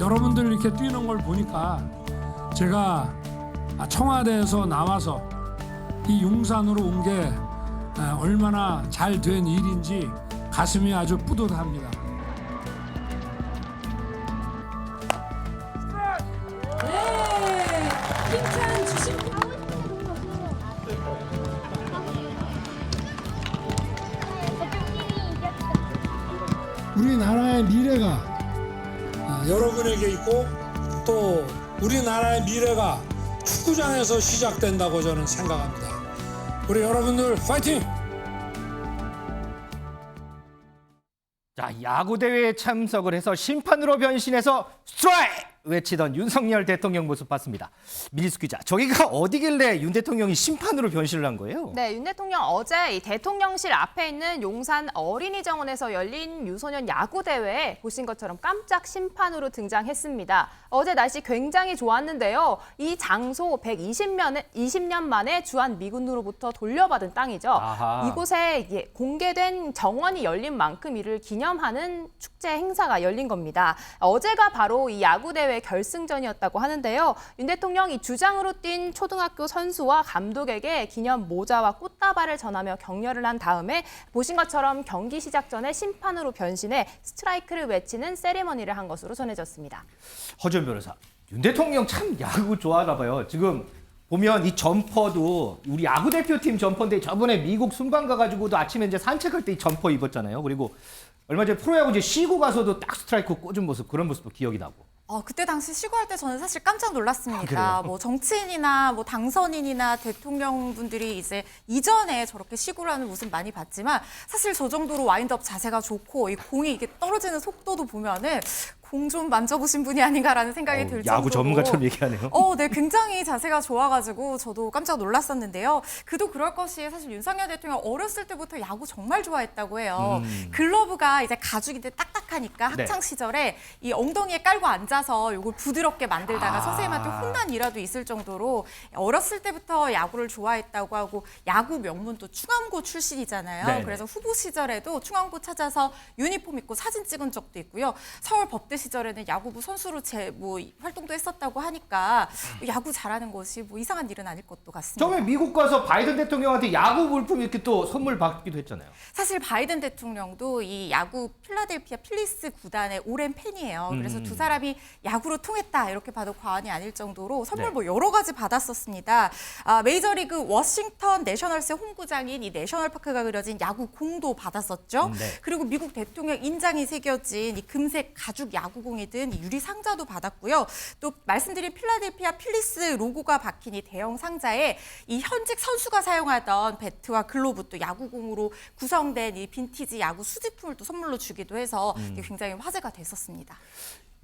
여러분들 이렇게 뛰는 걸 보니까 제가 청와대에서 나와서 이 용산으로 온 게 얼마나 잘 된 일인지 가슴이 아주 뿌듯합니다. 네, 칭찬 주신 우리나라의 미래가 여러분에게 있고 또 우리나라의 미래가 축구장에서 시작된다고 저는 생각합니다. 우리 여러분들 파이팅! 자, 야구 대회에 참석을 해서 심판으로 변신해서 스트라이크 외치던 윤석열 대통령 모습 봤습니다. 민희숙 기자, 저기가 어디길래 윤 대통령이 심판으로 변신을 한 거예요? 네, 윤 대통령 어제 이 대통령실 앞에 있는 용산 어린이정원에서 열린 유소년 야구 대회에 보신 것처럼 깜짝 심판으로 등장했습니다. 어제 날씨 굉장히 좋았는데요. 이 장소 20년 만에 주한 미군으로부터 돌려받은 땅이죠. 아하. 이곳에 공개된 정원이 열린 만큼 이를 기념하는 축제 행사가 열린 겁니다. 어제가 바로 이 야구 대회 결승전이었다고 하는데요. 윤 대통령이 주장으로 뛴 초등학교 선수와 감독에게 기념 모자와 꽃다발을 전하며 격려를 한 다음에 보신 것처럼 경기 시작 전에 심판으로 변신해 스트라이크를 외치는 세리머니를 한 것으로 전해졌습니다. 허준 변호사, 윤 대통령 참 야구 좋아하나 봐요. 지금 보면 이 점퍼도 우리 야구 대표팀 점퍼인데 저번에 미국 순방 가가지고도 아침에 이제 산책할 때 이 점퍼 입었잖아요. 그리고 얼마 전에 프로야구 이제 쉬고 가서도 딱 스트라이크 꽂은 모습, 그런 모습도 기억이 나고. 그때 당시 시구할 때 저는 사실 깜짝 놀랐습니다. 그래요? 뭐 정치인이나 뭐 당선인이나 대통령분들이 이제 이전에 저렇게 시구를 하는 모습 많이 봤지만 사실 저 정도로 와인드업 자세가 좋고 이 공이 이게 떨어지는 속도도 보면은 공 좀 만져보신 분이 아닌가라는 생각이 들 정도로 야구 전문가처럼 얘기하네요. 네, 굉장히 자세가 좋아가지고 저도 깜짝 놀랐었는데요. 그도 그럴 것이 사실 윤석열 대통령 어렸을 때부터 야구 정말 좋아했다고 해요. 글러브가 이제 가죽인데 딱딱하니까 네. 학창 시절에 이 엉덩이에 깔고 앉아서 이걸 부드럽게 만들다가 선생님한테 혼난 일화도 있을 정도로 어렸을 때부터 야구를 좋아했다고 하고 야구 명문도 충암고 출신이잖아요. 네네. 그래서 후보 시절에도 충암고 찾아서 유니폼 입고 사진 찍은 적도 있고요. 서울 법대 시절에는 야구부 선수로 활동도 했었다고 하니까 야구 잘하는 것이 뭐 이상한 일은 아닐 것도 같습니다. 처음에 미국 가서 바이든 대통령한테 야구 물품 이렇게 또 선물 받기도 했잖아요. 사실 바이든 대통령도 이 야구 필라델피아 필리스 구단의 오랜 팬이에요. 그래서 두 사람이 야구로 통했다 이렇게 봐도 과언이 아닐 정도로 선물 네. 뭐 여러 가지 받았었습니다. 메이저리그 워싱턴 내셔널스의 홈구장인 이 내셔널파크가 그려진 야구 공도 받았었죠. 네. 그리고 미국 대통령 인장이 새겨진 이 금색 가죽 야구공이 든 유리 상자도 받았고요. 또 말씀드린 필라델피아 필리스 로고가 박힌 이 대형 상자에 이 현직 선수가 사용하던 배트와 글로브 또 야구공으로 구성된 이 빈티지 야구 수집품을 또 선물로 주기도 해서 굉장히 화제가 됐었습니다.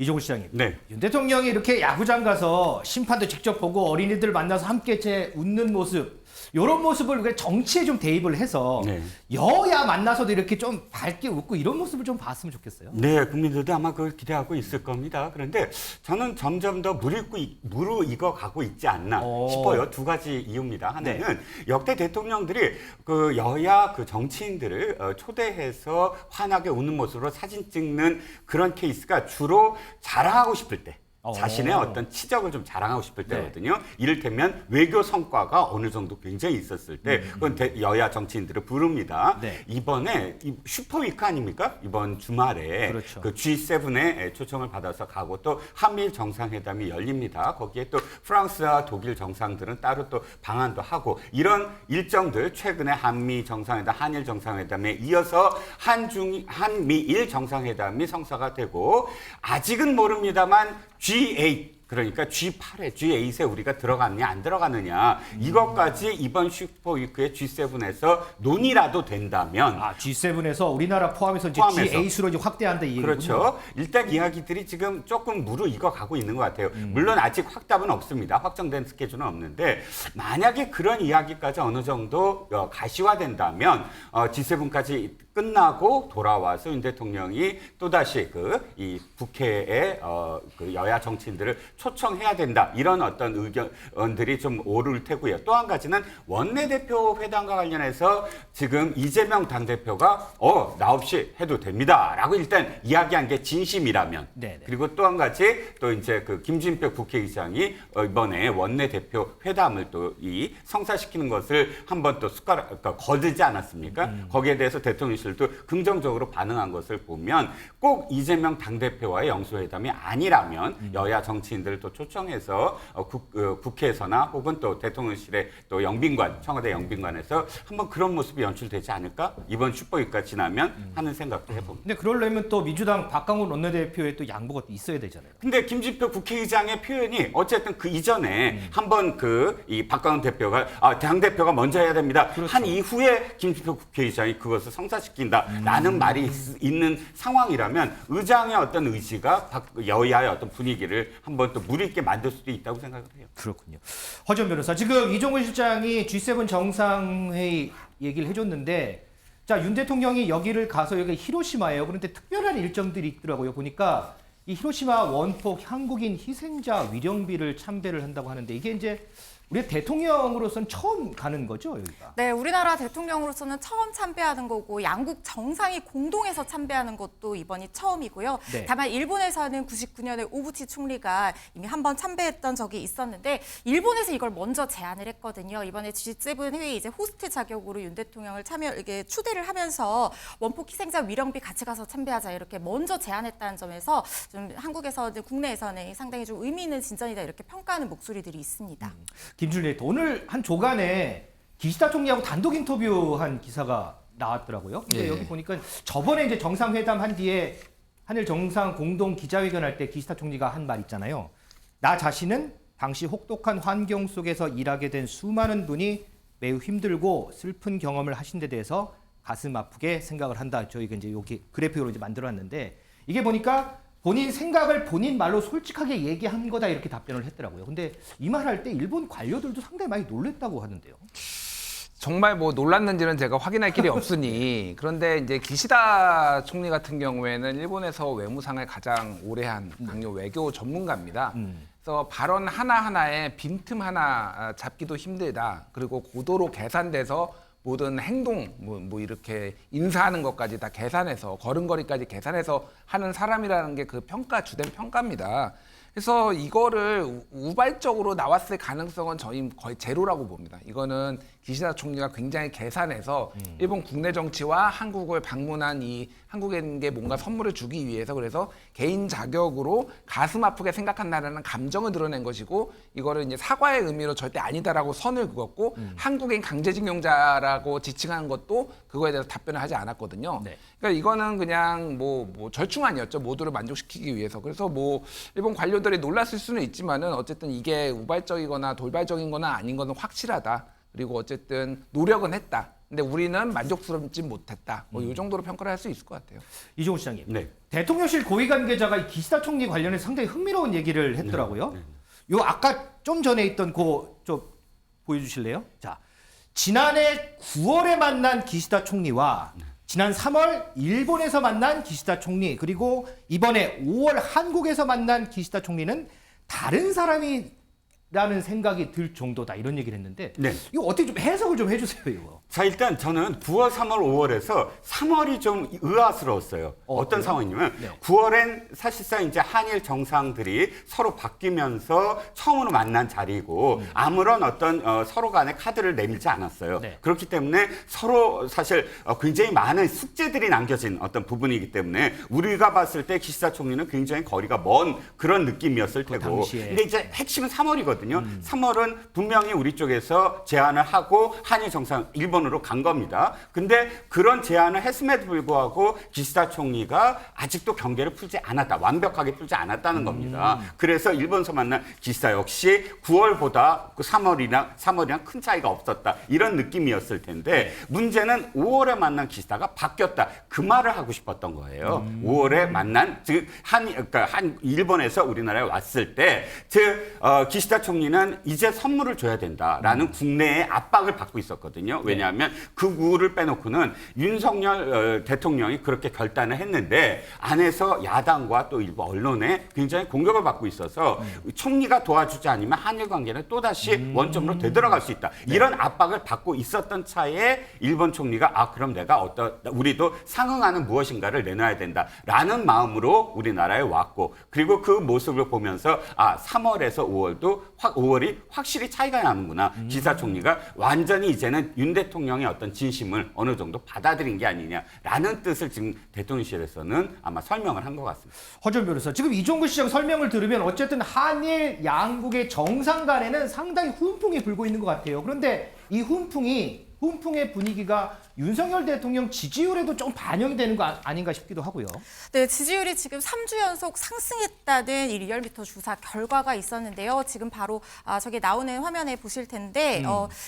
이종훈 시장님, 네. 윤 대통령이 이렇게 야구장 가서 심판도 직접 보고 어린이들 만나서 함께 웃는 모습, 이런 모습을 우리가 정치에 좀 대입을 해서 네. 여야 만나서도 이렇게 좀 밝게 웃고 이런 모습을 좀 봤으면 좋겠어요. 네, 국민들도 아마 그걸 기대하고 있을 겁니다. 그런데 저는 점점 더 무르익어 가고 있지 않나 싶어요. 두 가지 이유입니다. 하나는 역대 대통령들이 그 여야 그 정치인들을 초대해서 환하게 웃는 모습으로 사진 찍는 그런 케이스가 주로 자랑하고 싶을 때. 자신의 어떤 치적을 좀 자랑하고 싶을 때거든요. 이를테면 외교 성과가 어느 정도 굉장히 있었을 때 그건 여야 정치인들을 부릅니다. 네. 이번에 슈퍼위크 아닙니까? 이번 주말에 그렇죠. 그 G7의 초청을 받아서 가고 또 한미일 정상회담이 열립니다. 거기에 또 프랑스와 독일 정상들은 따로 또 방한도 하고 이런 일정들 최근에 한미 정상회담, 한일 정상회담에 이어서 한미일 정상회담이 성사가 되고 아직은 모릅니다만 G8 그러니까 G8에 G8에 우리가 들어갔냐 안 들어가느냐 이것까지 이번 슈퍼위크의 G7에서 논의라도 된다면 G7에서 우리나라 포함해서 이제 G8으로 이제 확대한다 이 얘기군요. 그렇죠. 일단 이야기들이 지금 조금 무르익어 가고 있는 것 같아요. 물론 아직 확답은 없습니다. 확정된 스케줄은 없는데 만약에 그런 이야기까지 어느 정도 가시화된다면 G7까지 끝나고 돌아와서 윤 대통령이 또다시 이 국회에 그 여야 정치인들을 초청해야 된다. 이런 어떤 의견들이 좀 오를 테고요. 또 한 가지는 원내대표 회담과 관련해서 지금 이재명 당대표가 나 없이 해도 됩니다라고 일단 이야기한 게 진심이라면 네네. 그리고 또 한 가지 또 이제 그 김진표 국회의장이 이번에 원내대표 회담을 또 이 성사시키는 것을 한번 또 그러니까 거두지 않았습니까? 거기에 대해서 대통령실도 긍정적으로 반응한 것을 보면 꼭 이재명 당대표와의 영수회담이 아니라면 여야 정치인들을 또 초청해서 국회에서나 혹은 또 대통령실의 또 영빈관, 청와대 영빈관에서 한번 그런 모습이 연출되지 않을까? 이번 슈퍼위크가 지나면 하는 생각도 해봅니다. 근데 그러려면 또 민주당 박강원 원내대표의 또 양보가 또 있어야 되잖아요. 근데 김진표 국회의장의 표현이 어쨌든 그 이전에 한번 이 박강원 대표가 당대표가 먼저 해야 됩니다. 그렇죠. 한 이후에 김진표 국회의장이 그것을 성사시킨다라는 말이 있는 상황이라면 의장의 어떤 의지가 여야의 어떤 분위기를 한번 또 무리있게 만들 수도 있다고 생각을 해요. 그렇군요. 허지원 변호사, 지금 이종근 실장이 G7 정상회의 얘기를 해줬는데 자, 윤 대통령이 여기를 가서 여기 히로시마예요. 그런데 특별한 일정들이 있더라고요. 보니까 이 히로시마 원폭 한국인 희생자 위령비를 참배를 한다고 하는데 이게 이제 우리 대통령으로서는 처음 가는 거죠, 여기가? 네, 우리나라 대통령으로서는 처음 참배하는 거고 양국 정상이 공동해서 참배하는 것도 이번이 처음이고요. 네. 다만 일본에서는 99년에 오부치 총리가 이미 한번 참배했던 적이 있었는데 일본에서 이걸 먼저 제안을 했거든요. 이번에 G7 회의 이제 호스트 자격으로 윤 대통령을 이렇게 추대를 하면서 원폭 희생자 위령비 같이 가서 참배하자 이렇게 먼저 제안했다는 점에서 좀 한국에서는 국내에서는 상당히 좀 의미 있는 진전이다 이렇게 평가하는 목소리들이 있습니다. 김준일 에디터, 오늘 한 조간에 기시다 총리하고 단독 인터뷰한 기사가 나왔더라고요. 근데 예. 여기 보니까 저번에 이제 정상회담 한 뒤에 한일 정상 공동 기자회견 할 때 기시다 총리가 한 말 있잖아요. 나 자신은 당시 혹독한 환경 속에서 일하게 된 수많은 분이 매우 힘들고 슬픈 경험을 하신 데 대해서 가슴 아프게 생각을 한다. 저희가 이제 여기 그래픽으로 이제 만들어놨는데 이게 보니까 본인 생각을 본인 말로 솔직하게 얘기한 거다 이렇게 답변을 했더라고요. 근데 이 말 할 때 일본 관료들도 상당히 많이 놀랬다고 하는데요. 정말 뭐 놀랐는지는 제가 확인할 길이 없으니 그런데 이제 기시다 총리 같은 경우에는 일본에서 외무상을 가장 오래 한 당뇨 외교 전문가입니다. 그래서 발언 하나하나에 빈틈 하나 잡기도 힘들다. 그리고 고도로 계산돼서 모든 행동, 뭐 이렇게 인사하는 것까지 다 계산해서 걸음걸이까지 계산해서 하는 사람이라는 게 그 주된 평가입니다. 그래서 이거를 우발적으로 나왔을 가능성은 저희 거의 제로라고 봅니다. 이거는 기시다 총리가 굉장히 계산해서 일본 국내 정치와 한국을 방문한 이 한국인에게 뭔가 선물을 주기 위해서 그래서 개인 자격으로 가슴 아프게 생각한다는 감정을 드러낸 것이고 이거를 이제 사과의 의미로 절대 아니다라고 선을 그었고 한국인 강제징용자라고 지칭한 것도 그거에 대해서 답변을 하지 않았거든요. 네. 그러니까 이거는 그냥 뭐 절충안이었죠. 모두를 만족시키기 위해서. 그래서 뭐 일본 관료들이 놀랐을 수는 있지만은 어쨌든 이게 우발적이거나 돌발적인 거나 아닌 거는 확실하다. 그리고 어쨌든 노력은 했다. 근데 우리는 만족스럽지 못했다. 뭐 이 정도로 평가를 할 수 있을 것 같아요. 이종훈 시장님, 네. 대통령실 고위 관계자가 이 기시다 총리 관련해서 상당히 흥미로운 얘기를 했더라고요. 요 아까 좀 전에 있던 좀 보여주실래요? 자, 지난해 9월에 만난 기시다 총리와 지난 3월 일본에서 만난 기시다 총리 그리고 이번에 5월 한국에서 만난 기시다 총리는 다른 사람이라는 생각이 들 정도다 이런 얘기를 했는데 네. 이거 어떻게 좀 해석을 좀 해주세요 이거. 자, 일단 저는 9월, 3월, 5월에서 3월이 좀 의아스러웠어요. 어떤 그래요? 상황이냐면 네. 9월엔 사실상 이제 한일 정상들이 서로 바뀌면서 처음으로 만난 자리고 아무런 어떤 서로 간의 카드를 내밀지 않았어요. 네. 그렇기 때문에 서로 사실 굉장히 많은 숙제들이 남겨진 어떤 부분이기 때문에 우리가 봤을 때 기시다 총리는 굉장히 거리가 먼 그런 느낌이었을 테고. 당시에. 근데 이제 핵심은 3월이거든요. 3월은 분명히 우리 쪽에서 제안을 하고 한일 정상 일본으로 간 겁니다. 근데 그런 제안을 했음에도 불구하고 기시다 총리가 아직도 경계를 풀지 않았다. 완벽하게 풀지 않았다는 겁니다. 그래서 일본에서 만난 기시다 역시 9월보다 3월이랑 큰 차이가 없었다. 이런 느낌이었을 텐데 문제는 5월에 만난 기시다가 바뀌었다. 그 말을 하고 싶었던 거예요. 5월에 만난 그러니까 일본에서 우리나라에 왔을 때 기시다 총리는 이제 선물을 줘야 된다라는 국내의 압박을 받고 있었거든요. 왜냐하면 뭐냐면 극우를 빼놓고는 윤석열 대통령이 그렇게 결단을 했는데 안에서 야당과 또 일부 언론에 굉장히 공격을 받고 있어서 총리가 도와주지 않으면 한일 관계는 또다시 원점으로 되돌아갈 수 있다. 이런 압박을 받고 있었던 차에 일본 총리가 그럼 우리도 상응하는 무엇인가를 내놔야 된다라는 마음으로 우리나라에 왔고 그리고 그 모습을 보면서 3월에서 5월이 확실히 차이가 나는구나. 기사 총리가 완전히 이제는 윤 대통령의 어떤 진심을 어느 정도 받아들인 게 아니냐라는 뜻을 지금 대통령실에서는 아마 설명을 한 것 같습니다. 허준 변호사, 지금 이종구 시장 설명을 들으면 어쨌든 한일 양국의 정상 간에는 상당히 훈풍이 불고 있는 것 같아요. 그런데 이 훈풍의 분위기가 윤석열 대통령 지지율에도 좀 반영이 되는 거 아닌가 싶기도 하고요. 네, 지지율이 지금 3주 연속 상승했다는 이 리얼미터 조사 결과가 있었는데요. 지금 바로 저기 나오는 화면에 보실 텐데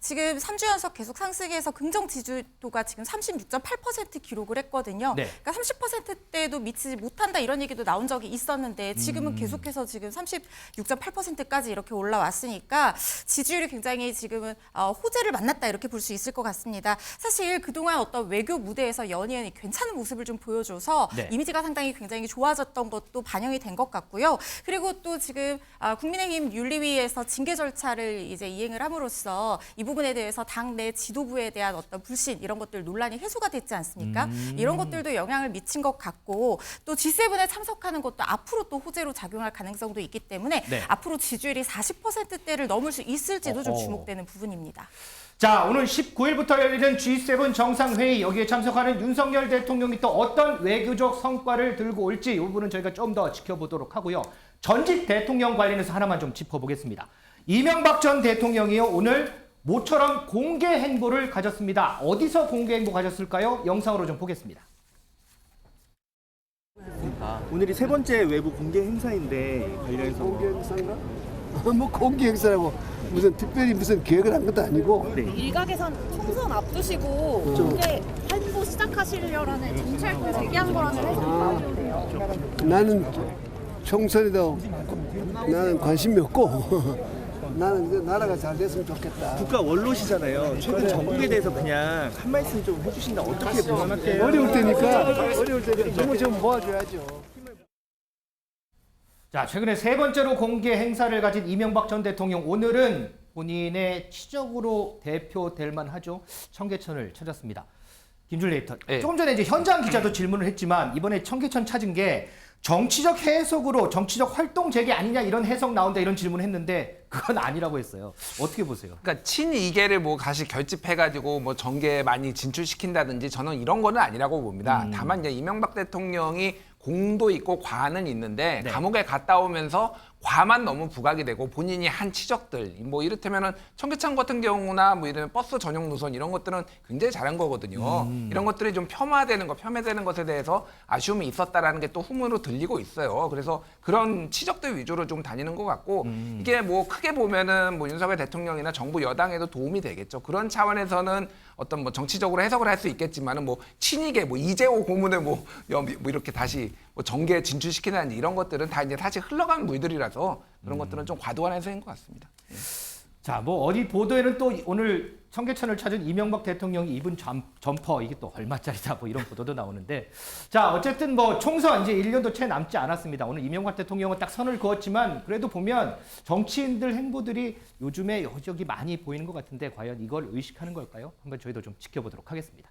지금 3주 연속 계속 상승해서 긍정 지지도가 지금 36.8% 기록을 했거든요. 네. 그러니까 30%대도 미치지 못한다 이런 얘기도 나온 적이 있었는데 지금은 계속해서 지금 36.8%까지 이렇게 올라왔으니까 지지율이 굉장히 지금은 호재를 만났다 이렇게 볼 수 있을 것 같습니다. 사실 그동안 어떤 외교 무대에서 연이은이 괜찮은 모습을 좀 보여줘서 네. 이미지가 상당히 굉장히 좋아졌던 것도 반영이 된 것 같고요. 그리고 또 지금 국민의힘 윤리위에서 징계 절차를 이제 이행을 함으로써 이 부분에 대해서 당내 지도부에 대한 어떤 불신 이런 것들 논란이 해소가 됐지 않습니까? 이런 것들도 영향을 미친 것 같고 또 G7에 참석하는 것도 앞으로 또 호재로 작용할 가능성도 있기 때문에 네. 앞으로 지지율이 40%대를 넘을 수 있을지도 좀 주목되는 부분입니다. 자, 오늘 19일부터 열리는 G7 정상회의, 여기에 참석하는 윤석열 대통령이 또 어떤 외교적 성과를 들고 올지 이 부분은 저희가 좀 더 지켜보도록 하고요. 전직 대통령 관련해서 하나만 좀 짚어보겠습니다. 이명박 전 대통령이요, 오늘 모처럼 공개 행보를 가졌습니다. 어디서 공개 행보 가졌을까요? 영상으로 좀 보겠습니다. 오늘이 세 번째 외부 공개 행사인데 관련해서 공개 행사인가? 뭐 공개 행사라고 무슨 특별히 무슨 계획을 한 것도 아니고. 일각에선 총선 앞두시고 공개 행보 시작하시려는 정찰을 제기한 거라는 해석이 많이 오네요. 나는 총선에도 나는 관심이 없고 나는 이제 나라가 잘 됐으면 좋겠다. 국가 원로시잖아요. 최근 전국에 대해서 그냥 한 말씀 좀 해주신다. 어떻게 보면 어려울 때니까 너무 좀 모아줘야죠. 자, 최근에 세 번째로 공개 행사를 가진 이명박 전 대통령, 오늘은 본인의 치적으로 대표될 만하죠. 청계천을 찾았습니다. 김준일 에디터, 네. 조금 전에 이제 현장 기자도 질문을 했지만 이번에 청계천 찾은 게 정치적 해석으로 정치적 활동 재개 아니냐 이런 해석 나온다 이런 질문을 했는데 그건 아니라고 했어요. 어떻게 보세요? 그러니까 친이계를 뭐 다시 결집해가지고 뭐 정계에 많이 진출시킨다든지 저는 이런 거는 아니라고 봅니다. 다만 이제 이명박 대통령이 공도 있고 과는 있는데 네. 감옥에 갔다 오면서 과만 너무 부각이 되고 본인이 한 치적들 뭐 이를테면은 청계천 같은 경우나 뭐 이런 버스 전용 노선 이런 것들은 굉장히 잘한 거거든요. 이런 것들이 좀 폄하되는 것에 대해서 아쉬움이 있었다라는 게 또 후문으로 들리고 있어요. 그래서 그런 치적들 위주로 좀 다니는 것 같고 이게 뭐 크게 보면은 뭐 윤석열 대통령이나 정부 여당에도 도움이 되겠죠. 그런 차원에서는 어떤 뭐 정치적으로 해석을 할 수 있겠지만은 뭐 친이계 뭐 이재호 고문을 뭐 이렇게 다시 뭐 정계에 진출시키는 이런 것들은 다 이제 사실 흘러간 물들이라서 그런 것들은 좀 과도한 해석인 것 같습니다. 예. 자, 뭐 어디 보도에는 또 오늘 청계천을 찾은 이명박 대통령이 입은 점퍼 이게 또 얼마짜리다 뭐 이런 보도도 나오는데, 자, 어쨌든 뭐 총선 이제 1년도 채 남지 않았습니다. 오늘 이명박 대통령은 딱 선을 그었지만 그래도 보면 정치인들 행보들이 요즘에 여기저기 많이 보이는 것 같은데 과연 이걸 의식하는 걸까요? 한번 저희도 좀 지켜보도록 하겠습니다.